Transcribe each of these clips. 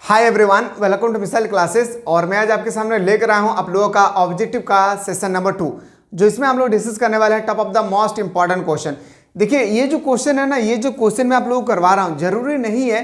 Hi everyone, welcome to missile classes. और मैं आज आपके सामने लेकर आया हूं आप लोगों का ऑब्जेक्टिव का सेशन नंबर 2, जो इसमें हम लोग डिस्कस करने वाले हैं top of the most important question. देखिए, ये जो क्वेश्चन है ना, ये जो क्वेश्चन मैं आप लोगों को करवा रहा हूं, जरूरी नहीं है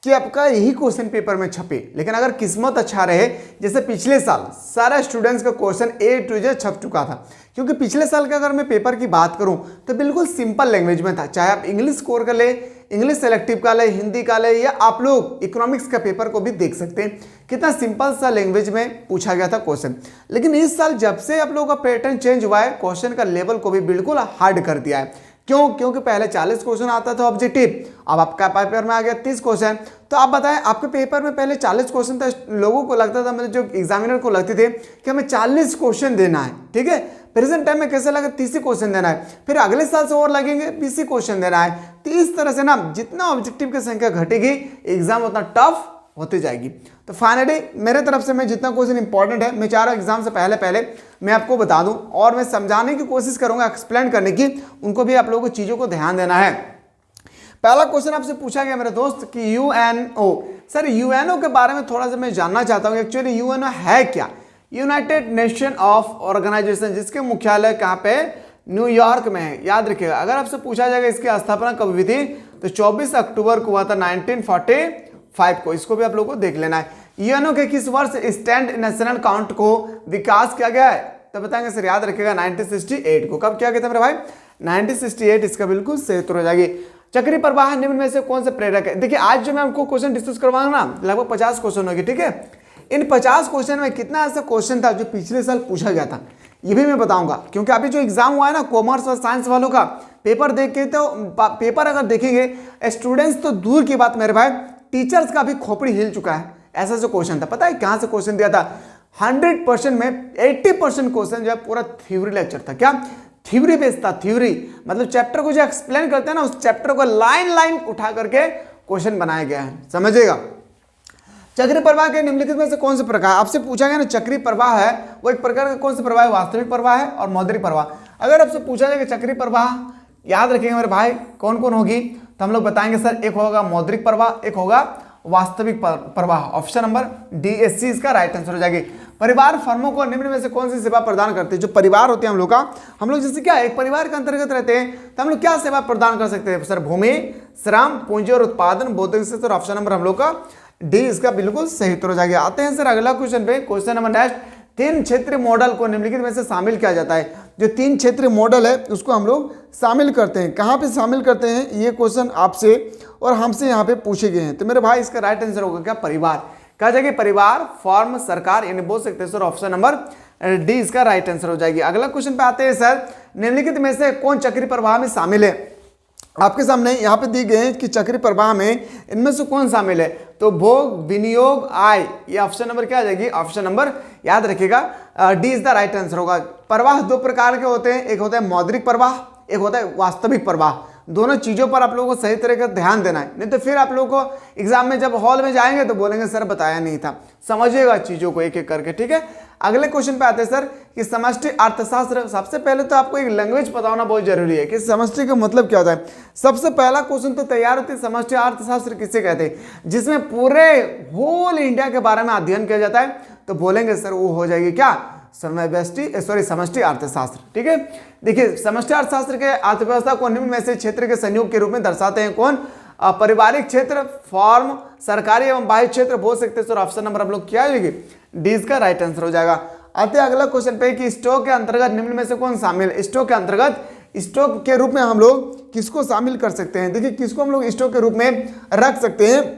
कि आपका यही क्वेश्चन पेपर में छपे, लेकिन अगर किस्मत अच्छा रहे, जैसे पिछले साल सारा स्टूडेंट्स का क्वेश्चन A to Z छप चुका था। क्योंकि पिछले साल का अगर मैं पेपर की बात करूं तो बिल्कुल सिंपल लैंग्वेज में था। चाहे आप इंग्लिश स्कोर कर ले, इंग्लिश सेलेक्टिव का ले, हिंदी का ले, या आप लोग इकोनॉमिक्स का पेपर को भी देख सकते हैं, कितना सिंपल सा लैंग्वेज में पूछा गया था क्वेश्चन। लेकिन इस साल जब से आप लोगों का पैटर्न चेंज हुआ है, क्वेश्चन का लेवल को भी बिल्कुल हार्ड कर दिया है। क्यों? क्योंकि पहले 40 क्वेश्चन आता था ऑब्जेक्टिव, अब आपका पेपर में आ गया 30 क्वेश्चन। तो आप बताएं, आपके पेपर में पहले 40 क्वेश्चन था, लोगों को लगता था, मतलब जो एग्जामिनर को लगते थे कि हमें 40 क्वेश्चन देना है, ठीक है। प्रेजेंट टाइम में कैसे लगा 30 क्वेश्चन देना है, फिर अगले साल से और लगेंगे 20 क्वेश्चन देना है। तो इस तरह से ना जितना ऑब्जेक्टिव की संख्या घटेगी, एग्जाम उतना टफ होती जाएगी। तो फाइनली मेरे तरफ से मैं जितना क्वेश्चन इंपॉर्टेंट है, मैं चाह रहा हूं एग्जाम से पहले मैं आपको बता दूं, और मैं समझाने की कोशिश करूंगा, एक्सप्लेन करने की, उनको भी आप लोगों को चीजों को ध्यान देना है। पहला क्वेश्चन आपसे पूछा गया मेरे दोस्त कि यूएनओ, सर यूएनओ के बारे में थोड़ा सा मैं जानना चाहता हूं। एक्चुअली यूएनओ है क्या? यूनाइटेड नेशन ऑफ ऑर्गेनाइजेशन, जिसके मुख्यालय कहाँ पे? न्यूयॉर्क में है। याद रखिएगा, अगर आपसे पूछा जाएगा इसकी स्थापना कब हुई थी, तो 24 अक्टूबर को हुआ था 1945 को। इसको भी आप लोगों को देख लेना है। यूएनओ के किस वर्ष स्टैंड नेशनल काउंट को विकास किया गया है? तो बताएंगे सर, याद रखिएगा 1968 को। कब किया गया था मेरे भाई? 1968। इसका बिल्कुल सही उत्तर हो जाएगी। चक्री प्रवाह निम्न में से कौन से प्रेरक है? देखिए, आज जो मैं आपको क्वेश्चन डिस्कस करवाऊंगा ना, लगभग 50 क्वेश्चन होगी, ठीक है। इन 50 क्वेश्चन में कितना ऐसा क्वेश्चन था जो पिछले साल पूछा गया था, ये भी मैं बताऊंगा। क्योंकि अभी जो एग्जाम हुआ है ना, कॉमर्स और साइंस वालों का पेपर देख के, तो पेपर अगर देखेंगे, स्टूडेंट्स तो दूर की बात मेरे भाई, टीचर्स का भी खोपड़ी हिल चुका है। ऐसा जो क्वेश्चन था, पता है कहां से क्वेश्चन दिया था? 100% में 80% क्वेश्चन जो है पूरा थ्योरी लेक्चर था। क्या? थ्योरी बेस्ड था। थ्योरी मतलब चैप्टर को जो एक्सप्लेन करते हैं ना, उस चैप्टर को लाइन लाइन उठा करके क्वेश्चन बनाया गया है, समझिएगा। चक्री प्रवाह के निम्नलिखित में से कौन से प्रकार? आपसे पूछा गया ना, चक्री प्रवाह है वो एक प्रकार का कौन सा प्रवाह है? वास्तविक प्रवाह है और मौद्रिक प्रवाह। अगर आपसे पूछा जाए कि चक्री प्रवाह, याद रखेंगे मेरे भाई, कौन कौन होगी, तो हम लोग बताएंगे सर, एक होगा मौद्रिक प्रवाह, एक होगा वास्तविक प्रवाह। Option number D S C इसका राइट आंसर हो जाएगी। परिवार फर्मों को निम्न में से कौन सी सेवा प्रदान करते हैं? जो परिवार होते हैं हम लोग का, हम लोग जैसे क्या एक परिवार के अंतर्गत रहते हैं, तो हम लोग क्या सेवा प्रदान कर सकते हैं सर? भूमि, श्रम, पूंजी और उत्पादन, बौद्धिक से। सर ऑप्शन नंबर हम लोग का डी इसका बिल्कुल सही उत्तर हो जाएगा। आते हैं सर अगला क्वेश्चन पे। क्वेश्चन नंबर नेक्स्ट, 3 क्षेत्रीय मॉडल को निम्नलिखित में से शामिल किया जाता है। जो 3 क्षेत्रीय मॉडल है उसको हम लोग शामिल करते हैं। कहाँ पे शामिल करते हैं? ये क्वेश्चन आपसे और हमसे यहाँ पे पूछे गए हैं। तो मेरे भाई इसका राइट आंसर होगा क्या? परिवार। कहा जाएगा परिवार, फॉर्म, सरकार, यानी बोल सकते हैं सर ऑप्शन नंबर डी इसका राइट आंसर हो जाएगी। अगला क्वेश्चन पे आते हैं सर, निम्नलिखित में से कौन चक्री प्रवाह में शामिल है? आपके सामने यहाँ पे दी गए हैं कि चक्री प्रवाह में इनमें से कौन शामिल है? तो भोग, विनियोग, आय, ये ऑप्शन नंबर क्या आ जाएगी? ऑप्शन नंबर याद रखिएगा D is the right answer होगा। प्रवाह 2 प्रकार के होते हैं, एक होता है मौद्रिक प्रवाह, एक होता है वास्तविक प्रवाह। दोनों चीजों पर आप लोगों को सही तरीके से ध्यान देना है, नहीं तो फिर आप लोगों को एग्जाम में जब हॉल में जाएंगे तो बोलेंगे सर बताया नहीं था। समझिएगा चीजों को एक एक करके, ठीक है। अगले क्वेश्चन पे आते हैं सर कि समष्टि अर्थशास्त्र। सबसे पहले तो आपको एक लैंग्वेज पता होना बहुत जरूरी है कि समष्टि का मतलब क्या होता है। सबसे पहला क्वेश्चन तो तैयार होती है, समष्टि अर्थशास्त्र किसे कहते हैं? जिसमें पूरे होल इंडिया के बारे में अध्ययन किया जाता है, तो बोलेंगे सर वो हो जाएगी क्या? समष्टि अर्थशास्त्र, ठीक है। देखिए, समष्टि अर्थशास्त्र के अर्थव्यवस्था को निम्न में से क्षेत्र के संयोग के रूप में दर्शाते हैं। कौन? पारिवारिक क्षेत्र, फॉर्म, सरकारी एवं बाह्य क्षेत्र बोल सकते हैं सर। ऑप्शन नंबर हम लोग क्या आएगी? डी इसका राइट आंसर हो जाएगा। आते अगला क्वेश्चन पे कि स्टॉक के अंतर्गत निम्न में से कौन शामिल है? स्टॉक के अंतर्गत, स्टॉक के रूप में हम लोग किसको शामिल कर सकते हैं? देखिए, किसको हम लोग स्टॉक के रूप में रख सकते हैं?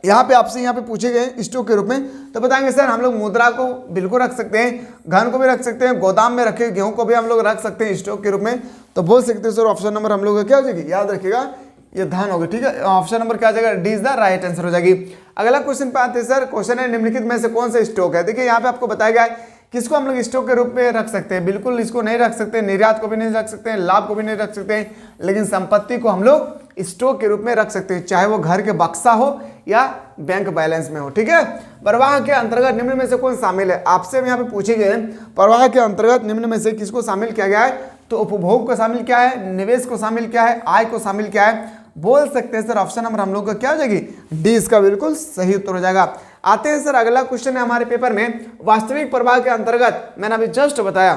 यहाँ पे आपसे यहाँ पे पूछे गए स्टॉक के रूप में, तो बताएंगे सर हम लोग मुद्रा को बिल्कुल रख सकते हैं, घन को भी रख सकते हैं, गोदाम में रखे गेहूं को भी हम लोग रख सकते हैं स्टॉक के रूप में। तो बोल सकते हैं सर ऑप्शन नंबर हम लोग का क्या हो जाएगी? याद रखिएगा ये धन होगी, ठीक है। ऑप्शन नंबर क्या आ जाएगा? D is the right answer हो जाएगी। अगला क्वेश्चन पे आते हैं सर। क्वेश्चन है निम्नलिखित में से कौन सा स्टॉक है? देखिए, यहाँ पे आपको बताया गया है किसको हम लोग स्टॉक के रूप में रख सकते हैं। बिल्कुल इसको नहीं रख सकते, निर्यात को भी नहीं रख सकते हैं, लाभ को भी नहीं रख सकते हैं, लेकिन संपत्ति को हम लोग स्टॉक के रूप में रख सकते हैं, चाहे वो घर के बक्सा हो या बैंक बैलेंस में हो, ठीक है। प्रवाह के अंतर्गत निम्न में से कौन शामिल है? आपसे यहाँ पे पूछे गए प्रवाह के अंतर्गत निम्न में से किसको शामिल किया गया है? तो उपभोग को शामिल किया है, निवेश को शामिल किया है, आय को शामिल किया है, बोल सकते हैं सर ऑप्शन नंबर हम लोग का क्या हो जाएगी, डी इसका बिल्कुल सही उत्तर हो जाएगा। आते हैं सर अगला क्वेश्चन है हमारे पेपर में, वास्तविक प्रवाह के अंतर्गत मैंने अभी जस्ट बताया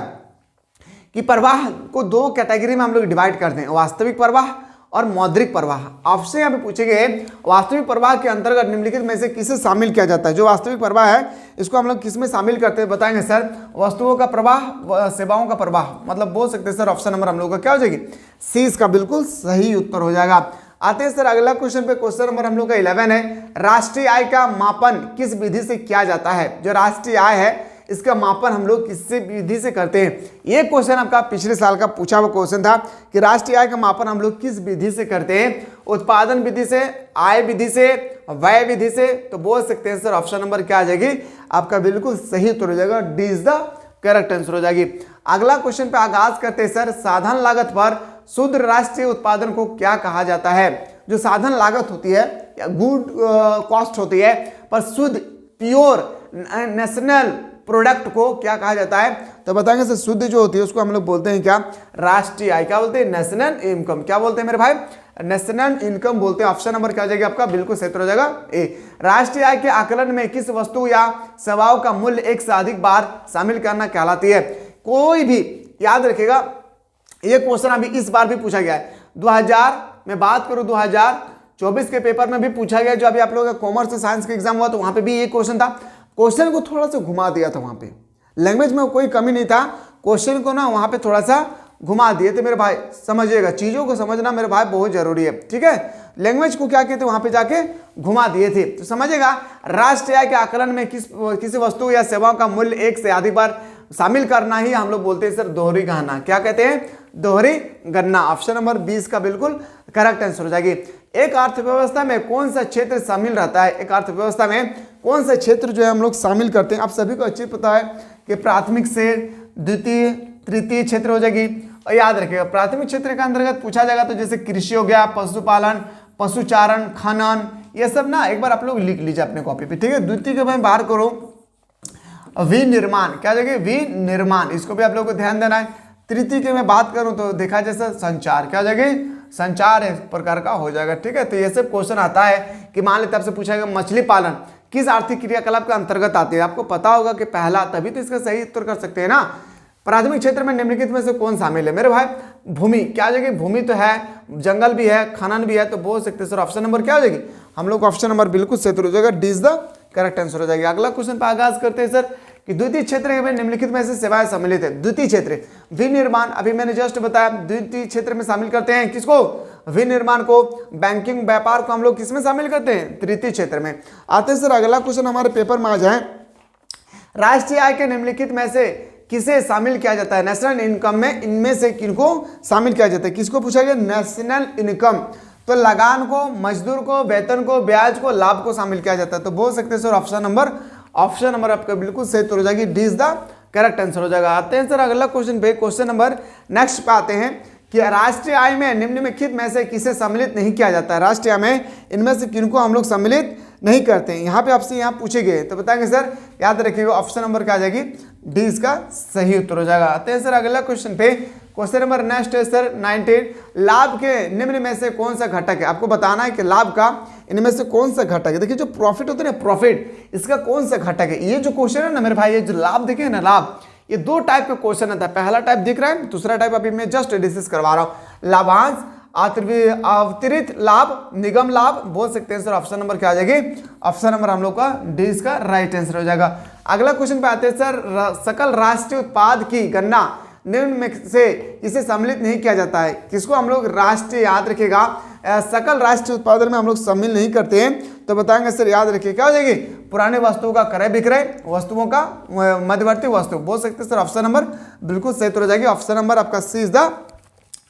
कि प्रवाह को दो कैटेगरी में हम लोग डिवाइड करते हैं, वास्तविक प्रवाह और मौद्रिक प्रवाह। आपसे यहाँ पे पूछेंगे वास्तविक प्रवाह के अंतर्गत निम्नलिखित में से किसे शामिल किया जाता है। जो वास्तविक प्रवाह है इसको हम लोग किस में शामिल करते हैं, बताएंगे सर वस्तुओं का प्रवाह, सेवाओं का प्रवाह, मतलब बोल सकते हैं सर ऑप्शन नंबर हम लोग का क्या हो जाएगी, सी इसका बिल्कुल सही उत्तर हो जाएगा। आते हैं सर अगला क्वेश्चन पे, क्वेश्चन नंबर हम लोग का 11 है, राष्ट्रीय आय का मापन किस विधि से किया जाता है। जो राष्ट्रीय आय है इसका मापन हम लोग किससे विधि से करते हैं। ये क्वेश्चन आपका पिछले साल का पूछा हुआ क्वेश्चन था कि राष्ट्रीय आय का मापन हम लोग किस विधि से करते हैं, उत्पादन विधि से, आय विधि से, व्यय विधि से। तो बोल सकते हैं सर ऑप्शन नंबर क्या आ जाएगी, आपका बिल्कुल सही उत्तर हो जाएगा, D is the correct answer हो जाएगी। अगला क्वेश्चन पे आगाज करते हैं सर, साधन लागत पर शुद्ध राष्ट्रीय उत्पादन को क्या कहा जाता है। जो साधन लागत होती है या गुड कॉस्ट होती है पर शुद्ध प्योर नेशनल प्रोडक्ट को क्या कहा जाता है, तो बताएंगे सर शुद्ध जो होती है उसको हम लोग बोलते हैं क्या, राष्ट्रीय आय। क्या बोलते हैं, नेशनल इनकम। क्या बोलते हैं मेरे भाई, नेशनल इनकम बोलते हैं। ऑप्शन नंबर क्या हो जाएगा आपका, बिल्कुल सही हो जाएगा ए। राष्ट्रीय आय के आकलन में किस वस्तु या सेवाओं का मूल्य एक से अधिक बार शामिल करना कहलाती है। कोई भी याद रखेगा, ये क्वेश्चन अभी इस बार भी पूछा गया है 2000 में बात करूं 2024 के पेपर में भी पूछा गया, जो अभी आप लोगों का कॉमर्स और साइंस का एग्जाम हुआ तो वहां पे भी ये क्वेश्चन था। क्वेश्चन को थोड़ा सा घुमा दिया था, वहां पे लैंग्वेज में कोई कमी नहीं था, क्वेश्चन को ना वहां पे थोड़ा सा घुमा दिए थे मेरे भाई। समझिएगा, चीजों को समझना मेरे भाई बहुत जरूरी है, ठीक है। लैंग्वेज को क्या कहते वहां पे जाके घुमा दिए थे, तो समझिएगा राष्ट्रीय आय के आकलन में किसी वस्तु या सेवाओं का मूल्य एक से अधिक बार शामिल करना ही हम लोग बोलते हैं सर दोहरी गणना। क्या कहते हैं, दोहरी गणना। ऑप्शन नंबर 20 का बिल्कुल करेक्ट आंसर हो जाएगी। एक अर्थव्यवस्था में कौन सा क्षेत्र शामिल रहता है, एक अर्थव्यवस्था में कौन सा क्षेत्र जो है हम लोग शामिल करते हैं। आप सभी को अच्छी पता है कि प्राथमिक से द्वितीय तृतीय क्षेत्र हो जाएगी। और याद रखिएगा प्राथमिक क्षेत्र के अंतर्गत पूछा जाएगा तो जैसे कृषि हो गया, पशुपालन, पशुचारण, खनन, ये सब ना एक बार आप लोग लिख लीजिए अपने कॉपी पे, ठीक है। द्वितीय के मैं बाहर करो विनिर्माण, क्या जगह विनिर्माण, इसको भी आप लोगों को ध्यान देना है। तृतीय की मैं बात करूं तो देखा जैसा संचार, क्या जगह संचार इस प्रकार का हो जाएगा, ठीक है। तो ये सब क्वेश्चन आता है कि मान लेते आपसे पूछा गया मछली पालन किस आर्थिक क्रियाकलाप के अंतर्गत आती है। आपको पता होगा कि पहला, तभी तो इसका सही उत्तर कर सकते हैं ना। प्राथमिक क्षेत्र में निम्नलिखित में से कौन शामिल है मेरे भाई, भूमि। क्या जगह भूमि तो है, जंगल भी है, खनन भी है, तो बोल सकते हैं सर ऑप्शन नंबर क्या हो जाएगी, हम लोग ऑप्शन नंबर बिल्कुल सही हो जाएगा, D is the correct answer हो जाएगी। अगला क्वेश्चन पर आगाज करते हैं सर कि द्वितीय क्षेत्र में निम्नलिखित में से सेवाएं सम्मिलित है। द्वितीय क्षेत्र विनिर्माण, अभी मैंने जस्ट बताया द्वितीय क्षेत्र में शामिल करते हैं किसको, विनिर्माण को। बैंकिंग व्यापार को हम लोग किसमें शामिल करते हैं, तृतीय क्षेत्र में। आते हैं सर अगला क्वेश्चन हमारे पेपर में आ जाए, राष्ट्रीय आय के निम्नलिखित में से किसे शामिल किया जाता है नेशनल इनकम में, इनमें से किनको शामिल किया जाता है। किसको पूछा गया, नेशनल इनकम। तो लगान को, मजदूर को, वेतन को, ब्याज को, लाभ को शामिल किया जाता है। तो बोल सकते हैं सर ऑप्शन नंबर आपका बिल्कुल सही हो जाएगी, D is the correct answer हो जाएगा। आते हैं सर अगला क्वेश्चन पे, क्वेश्चन नंबर नेक्स्ट पे आते हैं कि राष्ट्रीय आय में निम्नलिखित में से किसे सम्मिलित नहीं किया जाता है। राष्ट्रीय आय में इनमें से किनको हम लोग सम्मिलित नहीं करते हैं। यहाँ पे आपसे यहाँ पूछे गए तो बताएंगे सर, याद रखिएगा ऑप्शन नंबर क्या आ जाएगी, डी इसका सही उत्तर हो जाएगा। आते हैं सर अगला क्वेश्चन पे, क्वेश्चन नंबर नेक्स्ट है सर 19, लाभ के निम्न में से कौन सा घटक है। आपको बताना है कि लाभ का इनमें से कौन सा घटक है। देखिए जो प्रॉफिट होता है ना, प्रॉफिट, इसका कौन सा घटक है। ये जो क्वेश्चन है ना मेरे भाई, ये जो लाभ देखे ना, लाभ, ये दो टाइप का क्वेश्चन आता है। पहला टाइप दिख रहा है, दूसरा टाइप अभी मैं जस्ट डिस्कस करवा रहा हूँ। लाभांश, अतिरिक्त लाभ, निगम लाभ, बोल सकते हैं सर ऑप्शन नंबर क्या आ जाएगी, ऑप्शन नंबर हम लोग का डी इसका राइट आंसर हो जाएगा। अगला क्वेश्चन पे आते हैं सर, सकल राष्ट्रीय उत्पाद की गणना निम्न में से इसे सम्मिलित नहीं किया जाता है। किसको हम लोग राष्ट्रीय, याद रखिएगा सकल राष्ट्रीय उत्पादन में हम लोग शामिल नहीं करते हैं। तो बताएंगे सर, याद रखिए क्या हो जाएगी, पुराने वस्तुओं का क्रय विक्रय, वस्तुओं का मध्यवर्ती वस्तु, बोल सकते हैं सर ऑप्शन नंबर बिल्कुल सही हो जाएगी। ऑप्शन नंबर आपका सी इज द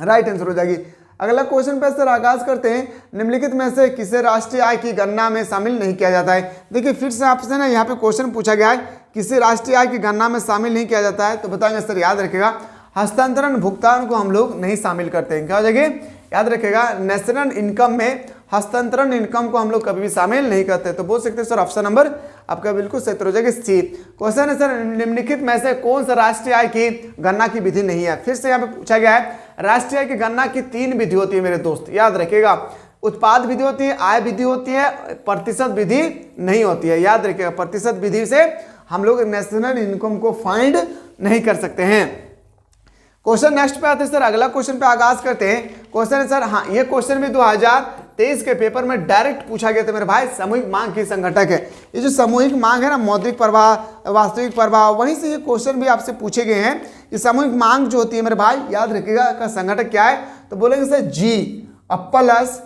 राइट आंसर हो जाएगी। अगला क्वेश्चन पे सर आगाज करते हैं, निम्नलिखित में से किसे राष्ट्रीय आय की गणना में शामिल नहीं किया जाता है। देखिए फिर से आपसे ना यहाँ पे क्वेश्चन पूछा गया है, किसे राष्ट्रीय आय की गणना में शामिल नहीं किया जाता है। तो बताएंगे सर, याद रखिएगा हस्तांतरण भुगतान को हम लोग नहीं शामिल करते हैं। क्या हो जाएगी, याद रखिएगा नेशनल इनकम में हस्तांतरण इनकम को हम लोग कभी भी शामिल नहीं करते। तो बोल सकते हैं सर ऑप्शन नंबर आपका बिल्कुल सही हो जाएगा सी। क्वेश्चन है सर, निम्नलिखित में से कौन सा राष्ट्रीय आय की गणना की विधि नहीं है। फिर से यहाँ पे पूछा गया है, राष्ट्रीय आय की गणना की 3 विधि होती है मेरे दोस्त, याद रखिएगा। उत्पाद विधि होती है, आय विधि होती है, प्रतिशत विधि नहीं होती है। याद रखिएगा, प्रतिशत विधि से हम लोग नेशनल इनकम को फाइंड नहीं कर सकते हैं। क्वेश्चन नेक्स्ट पे आते हैं सर, अगला क्वेश्चन पे आगाज करते हैं। क्वेश्चन है सर, हाँ ये क्वेश्चन भी 2023 के पेपर में डायरेक्ट पूछा गया था मेरे भाई, सामूहिक मांग की संघटक है। ये जो सामूहिक मांग है ना, मौद्रिक प्रवाह, वास्तविक प्रवाह, वहीं से ये क्वेश्चन भी आपसे पूछे गए हैं। ये सामूहिक मांग जो होती है मेरे भाई, याद रखिएगा का संघटक क्या है, तो बोलेंगे सर जी प्लस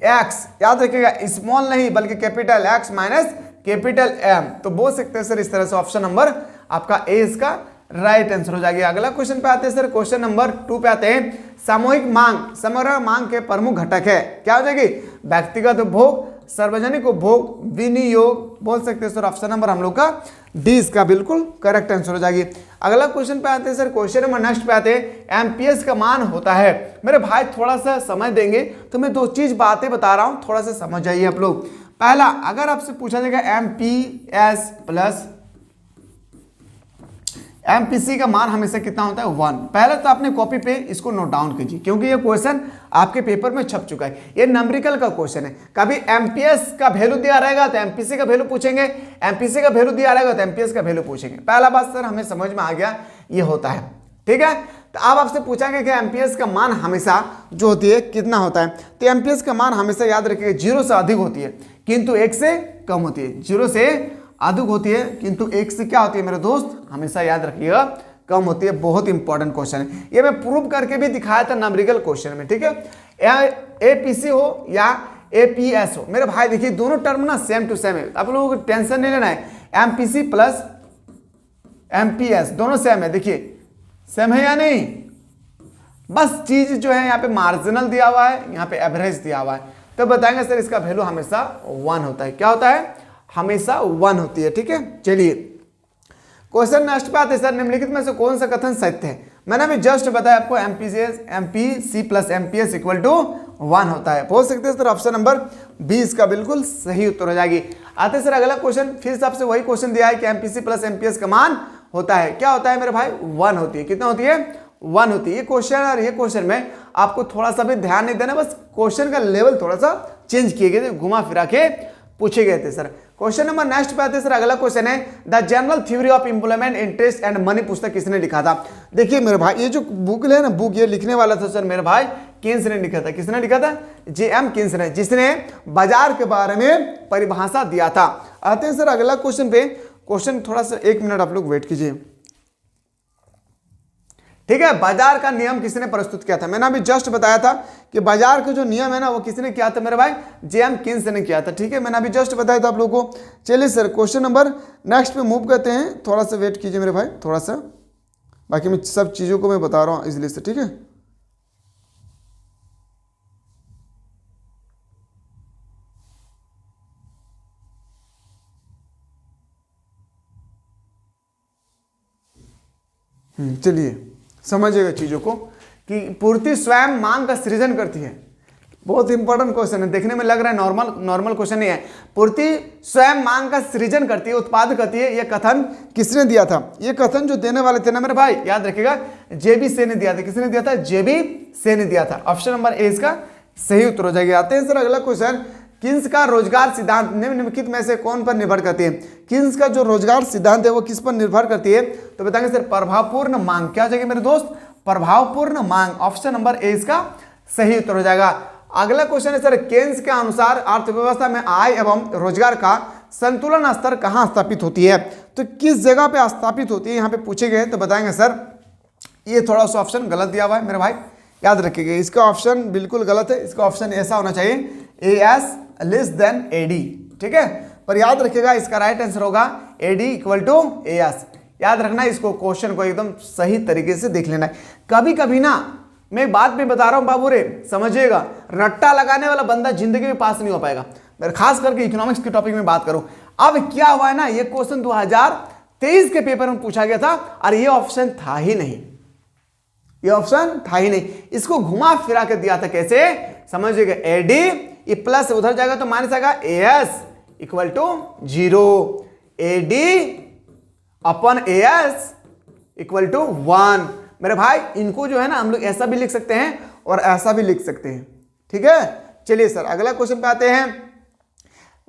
एक्स, याद रखिएगा स्मॉल नहीं बल्कि capital X minus capital M. तो बोल सकते हैं सर इस तरह से, ऑप्शन नंबर आपका ए इसका राइट आंसर हो जाएगी। अगला क्वेश्चन पे आते हैं सर, क्वेश्चन नंबर 2 पे आते हैं। सामूहिक मांग समग्र मांग के प्रमुख घटक है, क्या हो जाएगी, व्यक्तिगत उपभोग, सार्वजनिक उपभोग, विनियोग। बोल सकते हैं सर ऑप्शन नंबर हम लोग का डी इसका बिल्कुल करेक्ट आंसर हो जाएगी। अगला क्वेश्चन पे आते हैं सर, क्वेश्चन नंबर नेक्स्ट पे आते हैं। एमपीएस का मान होता है मेरे भाई, थोड़ा सा समझ देंगे तो मैं 2 चीज बातें बता रहा हूं, थोड़ा सा समझ जाइए आप लोग। पहला, अगर आपसे पूछा जाएगा एमपीएस प्लस एमपीसी का मान हमेशा कितना होता है 1। पहले तो आपने कॉपी पे इसको नोट डाउन कीजिए, क्योंकि ये क्वेश्चन आपके पेपर में छप चुका है। ये नंबरिकल का क्वेश्चन है। कभी एमपीएस का वैल्यू दिया रहेगा तो एमपीसी का वैल्यू पूछेंगे, एमपीसी का वैल्यू दिया रहेगा तो एमपीएस का वैल्यू पूछेंगे। पहला बात सर हमें समझ में आ गया, ये होता है, ठीक है। तो अब आपसे पूछेंगे कि एमपीएस का मान हमेशा जो होती है कितना होता है, तो एमपीएस का मान हमेशा याद रखिएगा 0 से अधिक होती है किंतु 1 से कम होती है। 0 से अधिक होती है किंतु 1 से क्या होती है मेरे दोस्त, हमेशा याद रखिएगा कम होती है। बहुत इंपॉर्टेंट क्वेश्चन है, ये मैं प्रूव करके भी दिखाया था नंबरिकल क्वेश्चन में, ठीक है। एपीसी हो या एपीएस हो मेरे भाई, देखिए दोनों टर्म ना सेम टू सेम है, आप लोगों को टेंशन नहीं लेना है। एमपीसी प्लस एमपीएस दोनों सेम है, देखिए सेम है या नहीं, बस चीज जो है यहाँ पे मार्जिनल दिया हुआ है, यहाँ पे एवरेज दिया हुआ है, तो बताएंगे सर इसका वैल्यू हमेशा 1 होता है। क्या होता है, हमेशा 1 होती है, ठीक है। चलिए क्वेश्चन नेक्स्ट पे आते हैं सर, निम्नलिखित में से कौन सा कथन सत्य है। मैंने अभी जस्ट बताया आपको MPC plus MPS equal to 1 होता है। बोल सकते हैं सर ऑप्शन नंबर बी इसका बिल्कुल सही उत्तर हो जाएगी। आते सर अगला क्वेश्चन, फिर से आपसे वही क्वेश्चन दिया है कि एमपीसी प्लस एमपीएस का मान होता है, क्या होता है मेरे भाई, 1 होती है। कितना होती है, 1 होती है। ये क्वेश्चन और ये क्वेश्चन में आपको थोड़ा सा भी ध्यान नहीं देना, बस क्वेश्चन का लेवल थोड़ा सा चेंज किए गए थे, घुमा फिरा के पूछे गए थे सर। क्वेश्चन नंबर नेक्स्ट पे आते हैं सर, अगला क्वेश्चन है the general theory of employment interest and money पुस्तक किसने लिखा था। देखिए मेरे भाई, ये जो बुक है ना, बुक ये लिखने वाला था सर मेरे भाई किन्स ने लिखा था। किसने लिखा था, जे.एम. किन्स ने, जिसने बाजार के बारे में परिभाषा दिया था। आते हैं सर अगला क्वेश्चन पे। क्वेश्चन थोड़ा सा 1 मिनट आप लोग वेट कीजिए, ठीक है। बाजार का नियम किसने प्रस्तुत किया था, मैंने अभी जस्ट बताया था कि बाजार का जो नियम है ना वो किसने किया था मेरे भाई, जे.एम. किन्स ने किया था, ठीक है। मैंने अभी जस्ट बताया था आप लोगों को। चलिए सर क्वेश्चन नंबर नेक्स्ट पे मूव करते हैं, थोड़ा सा वेट कीजिए मेरे भाई, थोड़ा सा, बाकी मैं सब चीज़ों को मैं बता रहा हूँ इसलिए से, ठीक है। चलिए समझिएगा चीज़ों को कि पूर्ति स्वयं मांग का सृजन करती है। बहुत इंपॉर्टेंट क्वेश्चन है, देखने में लग रहा है नॉर्मल क्वेश्चन नहीं है। पूर्ति स्वयं मांग का सृजन करती है, उत्पाद करती है, ये कथन किसने दिया था। ये कथन जो देने वाले थे ना मेरे भाई, याद रखिएगा जे.बी. से ने दिया था। किसने दिया था, जे.बी. से ने दिया था। ऑप्शन नंबर ए इसका सही उत्तर हो जाएगा। आते हैं सर अगला क्वेश्चन, किन्स का रोजगार सिद्धांत निम्नलिखित में से कौन पर निर्भर करती है। किन्स का जो रोजगार सिद्धांत है वो किस पर निर्भर करती है, तो बताएंगे सर प्रभावपूर्ण मांग। क्या हो जाएगी मेरे दोस्त, प्रभावपूर्ण मांग। ऑप्शन नंबर ए इसका सही उत्तर हो जाएगा। अगला क्वेश्चन है सर, केन्स के अनुसार अर्थव्यवस्था में आय एवं रोजगार का संतुलन स्तर कहां स्थापित होती है, तो किस जगह पे स्थापित होती है, यहाँ पे पूछे गए। तो बताएंगे सर ये थोड़ा सा ऑप्शन गलत दिया हुआ है मेरे भाई, याद रखिएगा इसका ऑप्शन बिल्कुल गलत है। इसका ऑप्शन ऐसा होना चाहिए AS लेस देन AD, ठीक है। पर याद रखिएगा इसका राइट आंसर होगा AD इक्वल टू AS। याद रखना, इसको क्वेश्चन को एकदम सही तरीके से देख लेना है। कभी कभी ना मैं बात भी बता रहा हूं बाबू रे, समझिएगा, रट्टा लगाने वाला बंदा जिंदगी में पास नहीं हो पाएगा। मैं खास करके इकोनॉमिक्स के टॉपिक में बात करूं। अब क्या हुआ है ना, ये क्वेश्चन 2023 के पेपर में पूछा गया था और ये ऑप्शन था ही नहीं, ये ऑप्शन था ही नहीं। इसको घुमा फिरा के दिया था, कैसे समझिएगा, AD ये प्लस उधर जाएगा तो माइनस आएगा, AS इक्वल टू 0, AD अपन AS इक्वल टू 1। मेरे भाई इनको जो है ना हम लोग ऐसा भी लिख सकते हैं और ऐसा भी लिख सकते हैं, ठीक है। चलिए सर अगला क्वेश्चन पे आते हैं।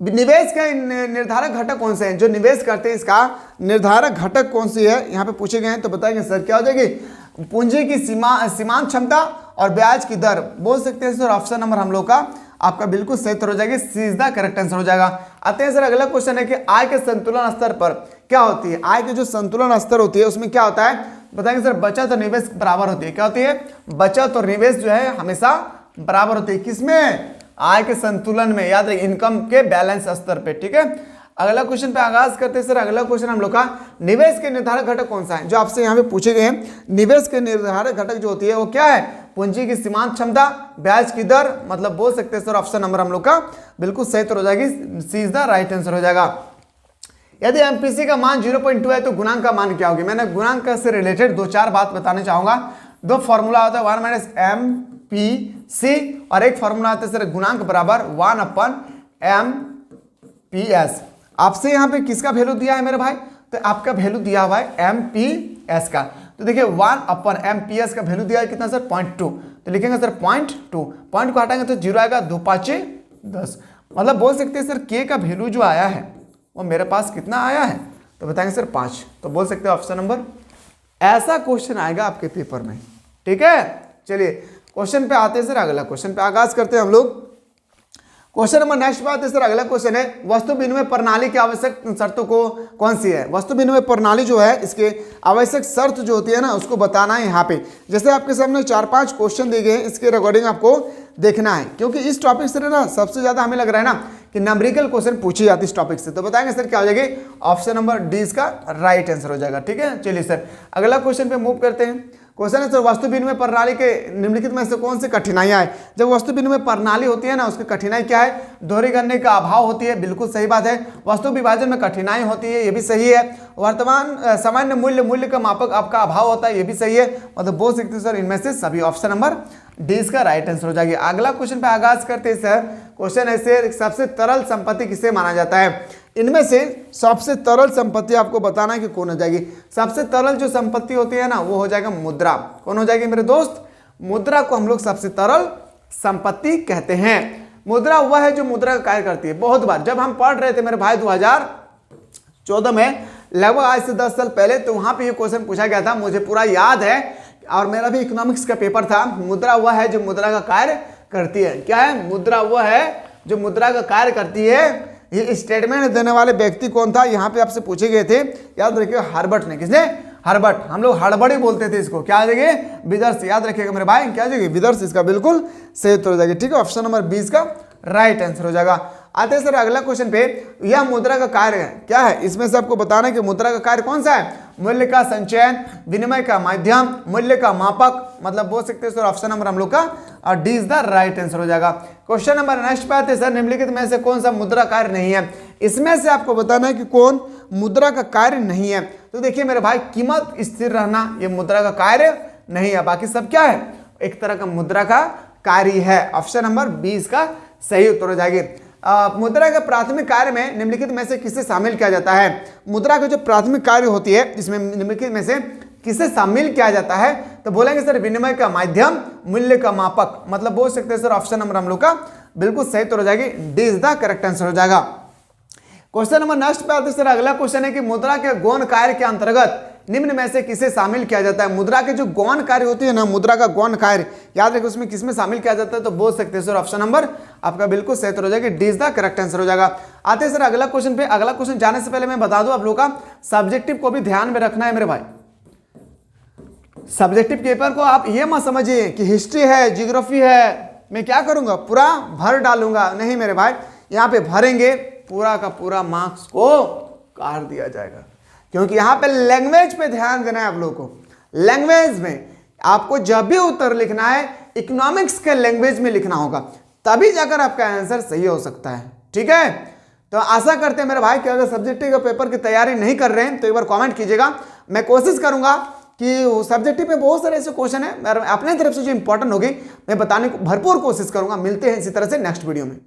निवेश का निर्धारक घटक कौन से हैं, जो निवेश करते हैं इसका निर्धारक घटक कौन सी है यहाँ पे पूछे गए हैं, तो बताएंगे सर क्या हो जाएगी, पूंजी की सीमांत क्षमता और ब्याज की दर। बोल सकते हैं सर ऑप्शन नंबर हम लोग का आपका बिल्कुल सही उत्तर हो जाएगी, सी इज द करेक्ट आंसर हो जाएगा। आते हैं सर अगला क्वेश्चन है कि आय के संतुलन स्तर पर क्या होती है, आय के जो संतुलन स्तर होती है उसमें क्या होता है, बताएंगे सर बचत और निवेश बराबर होती है। क्या होती है, बचत और निवेश जो है हमेशा बराबर होती है, किसमें, आय के संतुलन में, याद रखिए इनकम के बैलेंस स्तर पे। ठीक है, अगला क्वेश्चन पे आगाज करते हैं सर। अगला क्वेश्चन हम लोग का निवेश के निर्धारक घटक कौन सा है, जो आपसे यहाँ पे पूछे गए हैं। निवेश के निर्धारक घटक जो होती है वो क्या है, पूंजी की सीमांत क्षमता, ब्याज की दर, मतलब बोल सकते हैं सर ऑप्शन नंबर हम लोग का बिल्कुल सही उत्तर हो जाएगी, सी इज द राइट आंसर हो जाएगा। यदि एमपीसी का मान 0.2 है तो गुणांक का मान क्या होगी। मैंने गुणांक से रिलेटेड 2-4 बात बताने चाहूंगा। 2 फॉर्मूला होता है 1 माइनस एम पी सी, और एक फॉर्मूला आता है सर गुणांक बराबर 1/m/s। आपसे यहाँ पे किसका वैल्यू दिया है मेरे भाई, तो आपका वैल्यू दिया हुआ है एमपीएस का। तो देखिए 1/m/s का वैल्यू दिया है कितना सर, 0.2, तो लिखेंगे सर 0.2, पॉइंट को हटाएंगे तो 0 आएगा, 2 5 10, मतलब बोल सकते हैं सर के का वैल्यू जो आया है वो मेरे पास कितना आया है, तो बताएंगे सर 5। तो बोल सकते हैं ऑप्शन नंबर, ऐसा क्वेश्चन आएगा आपके पेपर में। ठीक है, चलिए क्वेश्चन पे आते हैं सर, अगला क्वेश्चन पे आगाज करते हैं हम लोग। क्वेश्चन नंबर नेक्स्ट बात है सर, अगला क्वेश्चन है वस्तु विनिमय प्रणाली की आवश्यक शर्तों को कौन सी है। वस्तु विनिमय प्रणाली जो है इसके आवश्यक शर्त जो होती है ना उसको बताना है यहाँ पे। जैसे आपके सामने 4-5 क्वेश्चन दिए गए हैं, इसके रिकॉर्डिंग आपको देखना है, क्योंकि इस टॉपिक से ना सबसे ज्यादा हमें लग रहा है ना कि न्यूमेरिकल क्वेश्चन पूछी जाती है इस टॉपिक से। तो बताएंगे सर क्या हो जाएगी, ऑप्शन नंबर डी इसका राइट आंसर हो जाएगा। ठीक है, चलिए सर अगला क्वेश्चन पे मूव करते हैं। क्वेश्चन है सर वस्तु विनिमय प्रणाली के निम्नलिखित में से कौन सी कठिनाइयां है। जब वस्तु विनिमय प्रणाली होती है ना उसकी कठिनाई क्या है, दोहरी गणना का अभाव होती है, बिल्कुल सही बात है। वस्तु विभाजन में कठिनाई होती है, ये भी सही है। वर्तमान सामान्य मूल्य का मापक आपका अभाव होता है, ये भी सही है। मतलब बोल सकते हैं सर इनमें से सभी ऑप्शन नंबर डी इसका राइट आंसर हो जाएगी। अगला क्वेश्चन पे आगाज करते हैं सर। क्वेश्चन ऐसे सबसे तरल संपत्ति किसे माना जाता है। इनमें से सबसे तरल संपत्ति आपको बताना है कि कौन हो जाएगी। सबसे तरल जो संपत्ति होती है ना वो हो जाएगा मुद्रा। कौन हो जाएगी मेरे दोस्त, मुद्रा को हम लोग सबसे तरल संपत्ति कहते हैं। मुद्रा वह है जो मुद्रा का कार्य करती है। बहुत बार जब हम पढ़ रहे थे मेरे भाई 2014 में, लगभग आज से 10 साल पहले, तो वहां पे ये क्वेश्चन पूछा गया था, मुझे पूरा याद है, और मेरा भी इकोनॉमिक्स का पेपर था। मुद्रा वह है जो मुद्रा का कार्य करती है। क्या है, मुद्रा वह है जो मुद्रा का कार्य करती है। ये स्टेटमेंट देने वाले व्यक्ति कौन था, यहाँ पे आपसे पूछे गए थे, याद रखिए हर्बर्ट ने। किसने, हर्बर्ट। हम लोग हड़बड़ी बोलते थे इसको, क्या आ जाएगी, विदर्स। याद रखिएगा मेरे भाई, क्या आ जाएगी, विदर्स। इसका बिल्कुल सही उत्तर हो जाएगी। ठीक है, ऑप्शन नंबर 20 का राइट आंसर हो जाएगा। आते हैं सर अगला क्वेश्चन पे। यह मुद्रा का कार्य है, क्या है, इसमें से आपको बताना है कि मुद्रा का कार्य कौन सा है। मूल्य का संचयन, विनिमय का माध्यम, मूल्य का मापक, मतलब बोल सकते हैं सर ऑप्शन नंबर हम लोग का और D is the right answer हो जाएगा। क्वेश्चन नंबर नेक्स्ट पे आते हैं सर। निम्नलिखित में से कौन सा मुद्रा कार्य नहीं है। इसमें से आपको बताना है कि कौन मुद्रा का कार्य नहीं है। तो देखिए मेरे भाई, कीमत स्थिर रहना ये मुद्रा का कार्य नहीं है, बाकी सब क्या है, एक तरह का मुद्रा का कार्य है। ऑप्शन नंबर 20 का सही उत्तर हो जाएगी। मुद्रा के प्राथमिक कार्य में निम्नलिखित में से किसे शामिल किया जाता है। मुद्रा की जो प्राथमिक कार्य होती है इसमें निम्नलिखित में से किसे शामिल किया जाता है, तो बोलेंगे सर विनिमय का माध्यम, मूल्य का मापक, मतलब बोल सकते हैं सर ऑप्शन नंबर हम लोग का बिल्कुल सही उत्तर हो जाएगी, D is the correct answer हो जाएगा। क्वेश्चन नंबर नेक्स्ट पे आते सर। अगला क्वेश्चन है कि मुद्रा के गौण कार्य के अंतर्गत निम्न में से किसे शामिल किया जाता है। मुद्रा के जो गौण कार्य होती है ना, मुद्रा का गौण कार्य, याद रखिए उसमें किसमें शामिल किया जाता है, तो बोल सकते हैं सर ऑप्शन नंबर आपका बिल्कुल सही उत्तर हो जाएगा, D is the correct answer हो जाएगा। आते हैं सर अगला क्वेश्चन पे। अगला क्वेश्चन जाने से पहले मैं बता दूं आप लोगों का सब्जेक्टिव को भी ध्यान में रखना है मेरे भाई। सब्जेक्टिव पेपर को आप ये मत समझिए कि हिस्ट्री है, ज्योग्राफी है, मैं क्या करूंगा पूरा भर डालूंगा, नहीं मेरे भाई, यहाँ पे भरेंगे पूरा का पूरा मार्क्स को काट दिया जाएगा, क्योंकि यहाँ पे लैंग्वेज पे ध्यान देना है आप लोगों को। लैंग्वेज में आपको जब भी उत्तर लिखना है इकोनॉमिक्स के लैंग्वेज में लिखना होगा, तभी जाकर आपका आंसर सही हो सकता है। ठीक है, तो आशा करते हैं मेरे भाई कि अगर सब्जेक्टिव के पेपर की तैयारी नहीं कर रहे हैं तो एक बार कमेंट कीजिएगा। मैं कोशिश करूंगा कि सब्जेक्टिव में बहुत सारे ऐसे क्वेश्चन है, अपने तरफ से जो इंपॉर्टेंट होगी मैं बताने को भरपूर कोशिश करूंगा। मिलते हैं इसी तरह से नेक्स्ट वीडियो में।